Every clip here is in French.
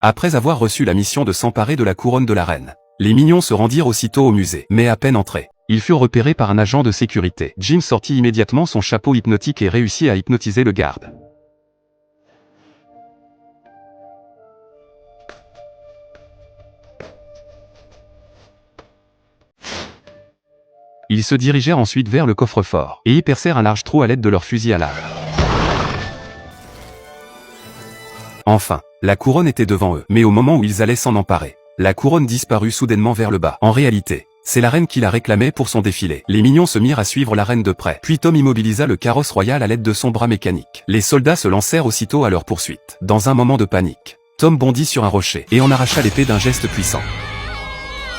Après avoir reçu la mission de s'emparer de la couronne de la reine, les mignons se rendirent aussitôt au musée. Mais à peine entrés, ils furent repérés par un agent de sécurité. Jim sortit immédiatement son chapeau hypnotique et réussit à hypnotiser le garde. Ils se dirigèrent ensuite vers le coffre-fort, et y percèrent un large trou à l'aide de leur fusil à lave. Enfin, la couronne était devant eux, mais au moment où ils allaient s'en emparer, la couronne disparut soudainement vers le bas. En réalité, c'est la reine qui la réclamait pour son défilé. Les mignons se mirent à suivre la reine de près. Puis Tom immobilisa le carrosse royal à l'aide de son bras mécanique. Les soldats se lancèrent aussitôt à leur poursuite. Dans un moment de panique, Tom bondit sur un rocher et en arracha l'épée d'un geste puissant.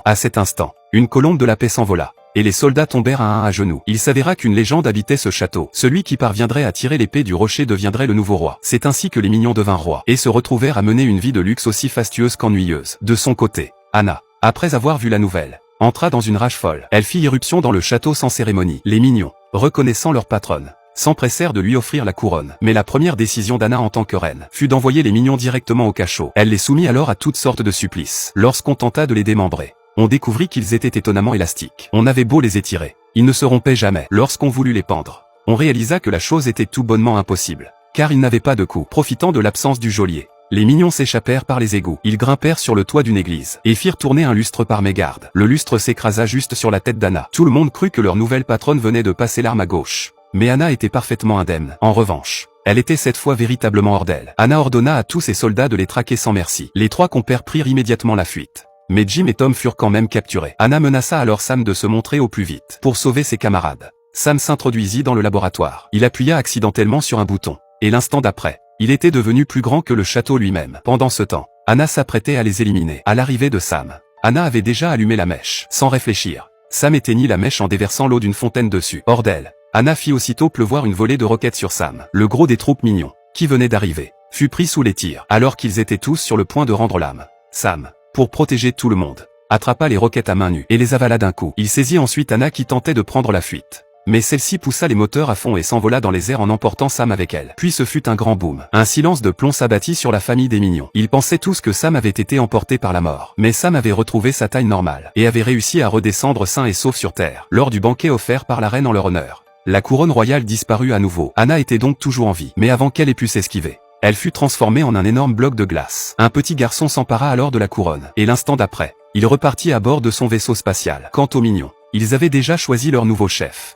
À cet instant, une colombe de la paix s'envola, et les soldats tombèrent à un à genoux. Il s'avéra qu'une légende habitait ce château. Celui qui parviendrait à tirer l'épée du rocher deviendrait le nouveau roi. C'est ainsi que les mignons devinrent rois, et se retrouvèrent à mener une vie de luxe aussi fastueuse qu'ennuyeuse. De son côté, Anna, après avoir vu la nouvelle, entra dans une rage folle. Elle fit irruption dans le château sans cérémonie. Les mignons, reconnaissant leur patronne, s'empressèrent de lui offrir la couronne. Mais la première décision d'Anna en tant que reine fut d'envoyer les mignons directement au cachot. Elle les soumit alors à toutes sortes de supplices. Lorsqu'on tenta de les démembrer, on découvrit qu'ils étaient étonnamment élastiques. On avait beau les étirer, ils ne se rompaient jamais. Lorsqu'on voulut les pendre, on réalisa que la chose était tout bonnement impossible, car ils n'avaient pas de cou. Profitant de l'absence du geôlier, les mignons s'échappèrent par les égouts. Ils grimpèrent sur le toit d'une église, et firent tourner un lustre par mégarde. Le lustre s'écrasa juste sur la tête d'Anna. Tout le monde crut que leur nouvelle patronne venait de passer l'arme à gauche. Mais Anna était parfaitement indemne. En revanche, elle était cette fois véritablement hors d'elle. Anna ordonna à tous ses soldats de les traquer sans merci. Les trois compères prirent immédiatement la fuite. Mais Jim et Tom furent quand même capturés. Anna menaça alors Sam de se montrer au plus vite. Pour sauver ses camarades, Sam s'introduisit dans le laboratoire. Il appuya accidentellement sur un bouton, et l'instant d'après, il était devenu plus grand que le château lui-même. Pendant ce temps, Anna s'apprêtait à les éliminer. À l'arrivée de Sam, Anna avait déjà allumé la mèche. Sans réfléchir, Sam éteignit la mèche en déversant l'eau d'une fontaine dessus. Hors d'elle, Anna fit aussitôt pleuvoir une volée de roquettes sur Sam. Le gros des troupes mignons, qui venait d'arriver, fut pris sous les tirs. Alors qu'ils étaient tous sur le point de rendre l'âme, Sam, pour protéger tout le monde, attrapa les roquettes à main nue et les avala d'un coup. Il saisit ensuite Anna qui tentait de prendre la fuite. Mais celle-ci poussa les moteurs à fond et s'envola dans les airs en emportant Sam avec elle. Puis ce fut un grand boom. Un silence de plomb s'abattit sur la famille des mignons. Ils pensaient tous que Sam avait été emporté par la mort. Mais Sam avait retrouvé sa taille normale, et avait réussi à redescendre sain et sauf sur terre. Lors du banquet offert par la reine en leur honneur, la couronne royale disparut à nouveau. Anna était donc toujours en vie. Mais avant qu'elle ait pu s'esquiver, elle fut transformée en un énorme bloc de glace. Un petit garçon s'empara alors de la couronne, et l'instant d'après, il repartit à bord de son vaisseau spatial. Quant aux mignons, ils avaient déjà choisi leur nouveau chef.